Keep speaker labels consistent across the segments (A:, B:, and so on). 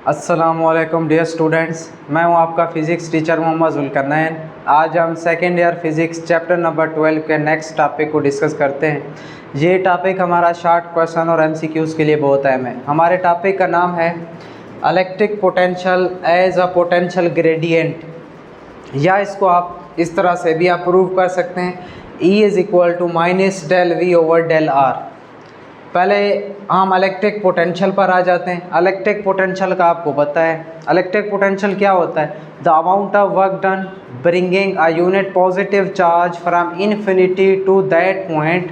A: अस्सलामुअलैकुम dear students, मैं हूं आपका फ़िज़िक्स टीचर मोहम्मद ज़ुल्करनैन। आज हम second year physics chapter number 12 के नेक्स्ट टॉपिक को डिस्कस करते हैं। ये टॉपिक हमारा शॉर्ट क्वेश्चन और एमसीक्यूज़ के लिए बहुत अहम है। हमारे टॉपिक का नाम है electric potential as a potential gradient, या इसको आप इस तरह से भी आप प्रूव कर सकते हैं, E is equal to minus del V over del R. पहले हम इलेक्ट्रिक पोटेंशियल पर आ जाते हैं। इलेक्ट्रिक पोटेंशियल का आपको पता है, इलेक्ट्रिक पोटेंशियल क्या होता है? The amount of work done bringing a unit positive charge from infinity to that point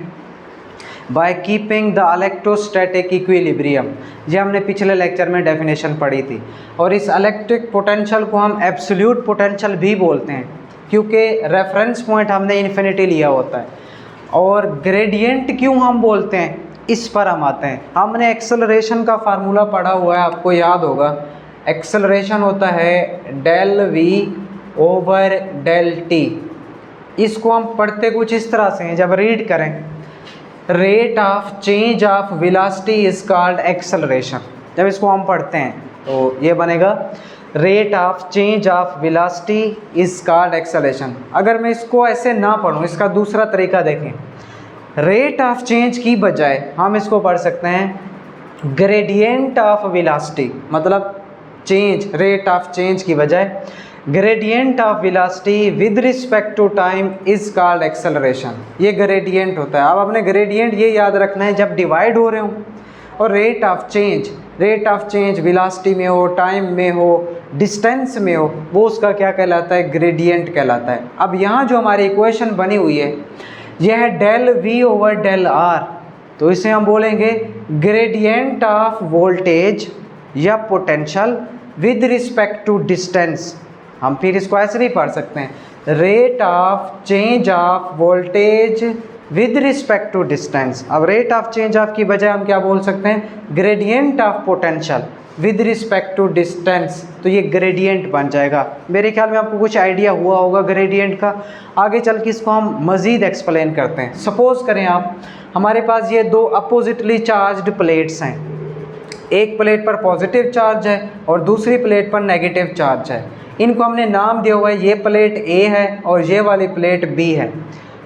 A: by keeping the electrostatic equilibrium. ये हमने पिछले लेक्चर में डेफिनेशन पढ़ी थी। और इस इलेक्ट्रिक पोटेंशियल को हम एब्सोल्यूट पोटेंशियल भी बोलते हैं, क्योंकि रेफरेंस पॉइंट हमने इन्फिनिटी लिया होता है। और ग्रेडियंट क्यों हम बोलते हैं, इस पर हम आते हैं। हमने एक्सेलरेशन का फार्मूला पढ़ा हुआ है, आपको याद होगा। एक्सेलरेशन होता है del V over del T. इसको हम पढ़ते कुछ इस तरह से हैं, जब रीड करें, rate of change of velocity is called acceleration. जब इसको हम पढ़ते हैं तो ये बनेगा rate of change of velocity is called acceleration. अगर मैं इसको ऐसे ना पढ़ूँ, इसका दूसरा तरीका देखें, रेट ऑफ चेंज की बजाय हम इसको पढ़ सकते हैं ग्रेडियंट ऑफ वेलोसिटी। मतलब चेंज, रेट ऑफ चेंज की बजाय gradient of velocity with respect to time is called acceleration. ये ग्रेडियंट होता है। अब अपने ग्रेडियंट ये याद रखना है, जब डिवाइड हो रहे हो और रेट ऑफ चेंज वेलोसिटी में हो, टाइम में हो, डिस्टेंस में हो, वो उसका क्या कहलाता है? ग्रेडियंट कहलाता है। अब यहाँ जो हमारी इक्वेशन बनी हुई है, यह है del V over del R. तो इसे हम बोलेंगे ग्रेडियंट ऑफ वोल्टेज या potential with respect to distance. हम फिर इसको ऐसे भी पढ़ सकते हैं, rate of change of voltage with respect to distance. अब रेट ऑफ चेंज ऑफ की बजाय हम क्या बोल सकते हैं? Gradient of potential with respect to distance. तो ये ग्रेडियंट बन जाएगा। मेरे ख्याल में आपको कुछ आइडिया हुआ होगा ग्रेडियंट का। आगे चल के इसको हम मज़ीद एक्सप्लेन करते हैं। सपोज़ करें आप, हमारे पास ये दो अपोजिटली चार्ज्ड प्लेट्स हैं। एक प्लेट पर पॉजिटिव चार्ज है और दूसरी प्लेट पर नेगेटिव चार्ज है। इनको हमने नाम दिया हुआ है, ये प्लेट ए है और ये वाली प्लेट बी है।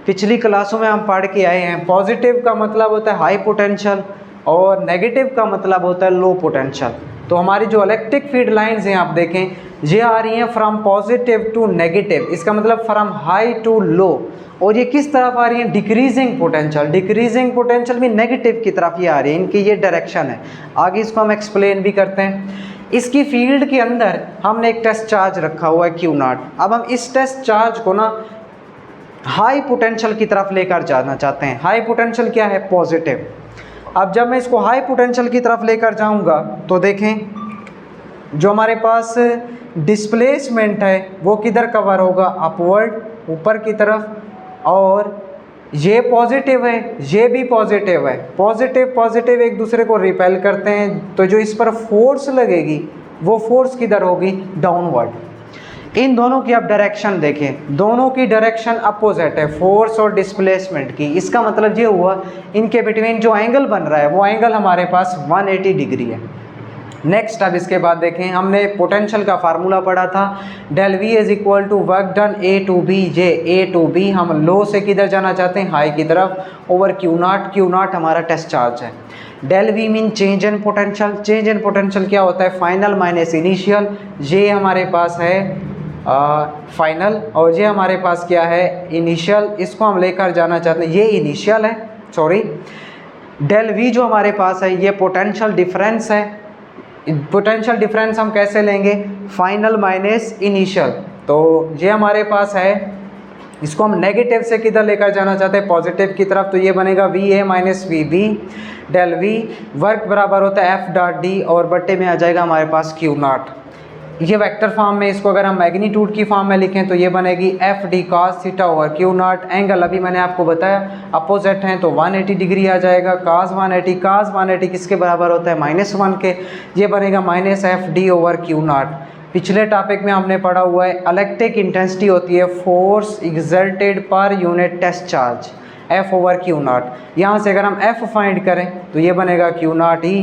A: पिछली क्लासों में हम पढ़ के आए हैं, पॉजिटिव का मतलब होता है हाई पोटेंशियल और नेगेटिव का मतलब होता है लो पोटेंशियल। तो हमारी जो इलेक्ट्रिक फील्ड लाइंस हैं, आप देखें, ये आ रही हैं फ्रॉम पॉजिटिव टू नेगेटिव। इसका मतलब फ्रॉम हाई टू लो। और ये किस तरफ आ रही हैं? Decreasing potential. डिक्रीजिंग पोटेंशियल भी नेगेटिव की तरफ ये आ रही है, इनकी ये डायरेक्शन है। आगे इसको हम एक्सप्लेन भी करते हैं। इसकी फील्ड के अंदर हमने एक टेस्ट चार्ज रखा हुआ है Q0। अब हम इस टेस्ट चार्ज को ना हाई पोटेंशियल की तरफ लेकर जाना चाहते हैं। हाई पोटेंशियल क्या है? पॉजिटिव। अब जब मैं इसको हाई पोटेंशियल की तरफ लेकर जाऊंगा तो देखें, जो हमारे पास डिस्प्लेसमेंट है वो किधर कवर होगा? अपवर्ड, ऊपर की तरफ। और ये पॉजिटिव है, ये भी पॉजिटिव है। पॉजिटिव पॉजिटिव एक दूसरे को रिपेल करते हैं, तो जो इस पर फोर्स लगेगी वो फोर्स किधर होगी? डाउनवर्ड। इन दोनों की आप डायरेक्शन देखें, दोनों की डायरेक्शन अपोजिट है, फोर्स और डिस्प्लेसमेंट की। इसका मतलब ये हुआ इनके बिटवीन जो एंगल बन रहा है वो एंगल हमारे पास 180 डिग्री है। नेक्स्ट, अब इसके बाद देखें, हमने पोटेंशियल का फार्मूला पढ़ा था, del V is equal to work done A to B. ये ए टू बी हम लो से किधर जाना चाहते हैं? हाई की तरफ, ओवर Q0। Q0 हमारा टेस्ट चार्ज है। Del V mean change in potential. Change in potential क्या होता है? Final minus initial. ये हमारे पास है फाइनल और ये हमारे पास क्या है? इनिशियल। इसको हम लेकर जाना चाहते हैं, ये इनिशियल है, सॉरी। डेल वी जो हमारे पास है ये पोटेंशियल डिफरेंस है। पोटेंशियल डिफरेंस हम कैसे लेंगे? Final minus initial. तो ये हमारे पास है, इसको हम नेगेटिव से किधर लेकर जाना चाहते हैं? पॉजिटिव की तरफ। तो ये बनेगा V A minus V B. Del V work बराबर होता है एफ डॉट डी और बट्टे में आ जाएगा हमारे पास Q0। ये वेक्टर फॉर्म में, इसको अगर हम मैग्नीट्यूड की फॉर्म में लिखें तो ये बनेगी F D cos theta over Q0। Angle अभी मैंने आपको बताया अपोजिट हैं तो 180 डिग्री आ जाएगा। कॉस 180 किसके बराबर होता है? -1 के। ये बनेगा minus F D over Q0। पिछले टॉपिक में हमने पढ़ा हुआ है इलेक्ट्रिक इंटेंसिटी होती है force exerted per unit test charge, F over Q0। यहाँ से अगर हम F फाइंड करें तो ये बनेगा Q0 E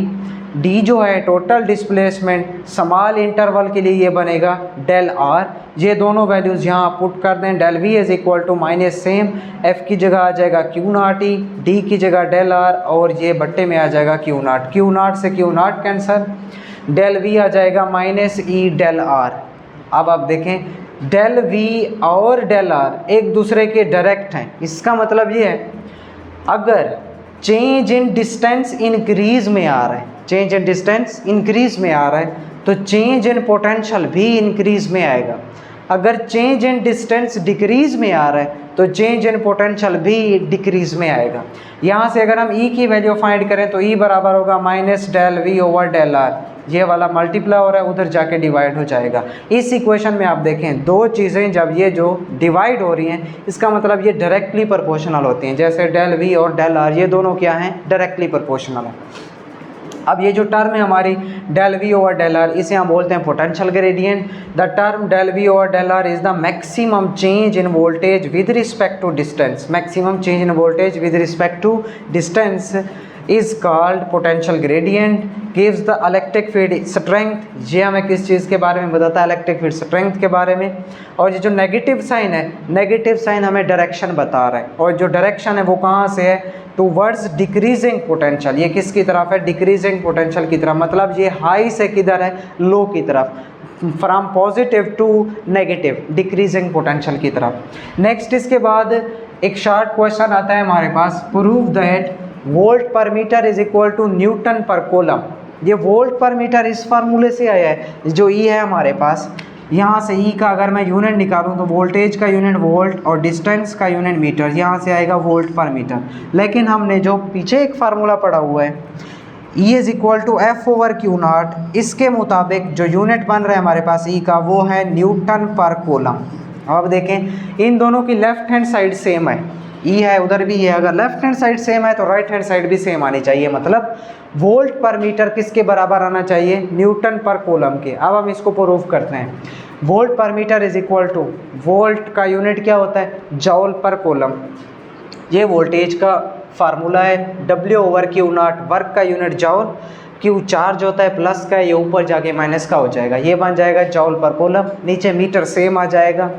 A: डी जो है टोटल डिस्प्लेसमेंट स्मॉल इंटरवल के लिए ये बनेगा डेल आर। ये दोनों वैल्यूज़ यहाँ पुट कर दें, del V is equal to minus same F की जगह आ जाएगा क्यू नॉट ई, डी की जगह डेल आर और ये बट्टे में आ जाएगा क्यू नॉट से q naught cancel, del V आ जाएगा माइनस ई डेल आर। अब आप देखें डेल वी और डेल आर एक दूसरे के डायरेक्ट हैं। इसका मतलब ये है अगर चेंज इन डिस्टेंस इंक्रीज में आ रहा है, चेंज इन डिस्टेंस इंक्रीज में आ रहा है तो चेंज इन पोटेंशियल भी इंक्रीज में आएगा। अगर चेंज इन डिस्टेंस डिक्रीज में आ रहा है तो चेंज इन पोटेंशियल भी डिक्रीज में आएगा। यहाँ से अगर हम ई की वैल्यू फाइंड करें तो ई बराबर होगा minus del V over del R, ये वाला मल्टीप्लाई हो रहा है उधर जाके डिवाइड हो जाएगा। इस इक्वेशन में आप देखें दो चीज़ें जब ये जो डिवाइड हो रही हैं इसका मतलब ये डायरेक्टली प्रोपोर्शनल होती हैं, जैसे डेल वी और डेल आर ये दोनों क्या हैं, डायरेक्टली प्रोपोर्शनल है। अब ये जो टर्म है हमारी del V over del R, इसे हम बोलते हैं potential gradient. The term del V over del R is the maximum change in voltage with respect to distance. Maximum change in voltage with respect to distance is called potential gradient. Gives the electric field strength, ये हमें किस चीज़ के बारे में बताता है, electric field strength के बारे में। और ये जो नेगेटिव साइन है, नेगेटिव साइन हमें डायरेक्शन बता रहा है और जो डायरेक्शन है वो कहाँ से है, टूवर्ड्स डिक्रीजिंग पोटेंशियल। ये किसकी तरफ है, डिक्रीजिंग पोटेंशियल की तरफ, मतलब ये हाई से किधर है, लो की तरफ, from positive to negative, decreasing potential की तरफ। नेक्स्ट इसके बाद एक शॉर्ट क्वेश्चन आता है हमारे पास, prove that volt per meter is equal to newton per coulomb. ये वोल्ट पर मीटर इस फार्मूले से आया है, जो ई है हमारे पास, यहाँ से ई का अगर मैं यूनिट निकालूँ तो वोल्टेज का यूनिट वोल्ट और डिस्टेंस का यूनिट मीटर, यहाँ से आएगा वोल्ट पर मीटर। लेकिन हमने जो पीछे एक फार्मूला पढ़ा हुआ है E is equal to F over q naught, इसके मुताबिक जो यूनिट बन रहा है हमारे पास ई का वो है न्यूटन पर कूलम। अब देखें इन दोनों की लेफ्ट हैंड साइड सेम है, ई है उधर भी है, अगर लेफ्ट हैंड साइड सेम है तो राइट हैंड साइड भी सेम आनी चाहिए, मतलब वोल्ट पर मीटर किसके बराबर आना चाहिए, न्यूटन पर कूलम के। अब हम इसको प्रूफ करते हैं। Volt per meter is equal to, volt का यूनिट क्या होता है, जॉल पर कूलम। ये वोल्टेज का फार्मूला है, W over q not, work का यूनिट जॉल, क्यू चार्ज होता है प्लस का, ये ऊपर जाके माइनस का हो जाएगा, ये बन जाएगा जॉल पर कूलम। नीचे मीटर सेम आ जाएगा,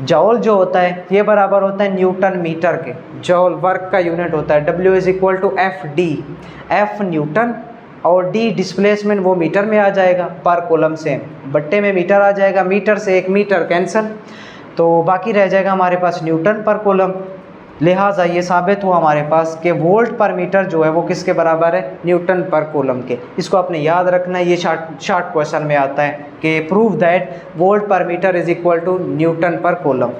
A: जॉल जो होता है ये बराबर होता है न्यूटन मीटर के, जॉल वर्क का यूनिट होता है, W is equal to F D, F newton और डी डिस्प्लेसमेंट वो मीटर में आ जाएगा, पर कूलम सेम, बट्टे में मीटर आ जाएगा, मीटर से एक मीटर कैंसिल, तो बाकी रह जाएगा हमारे पास न्यूटन पर कूलम। लिहाजा ये साबित हुआ हमारे पास कि वोल्ट पर मीटर जो है वो किसके बराबर है, न्यूटन पर कूलम के। इसको आपने याद रखना है, ये शॉर्ट क्वेश्चन में आता है कि prove that volt per meter is equal to newton per coulomb.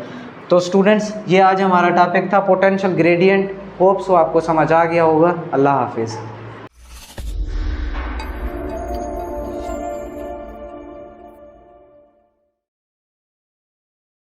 A: तो स्टूडेंट्स ये आज हमारा टॉपिक था पोटेंशियल ग्रेडियंट। होप्स आपको समझ आ गया होगा। अल्लाह हाफिज़।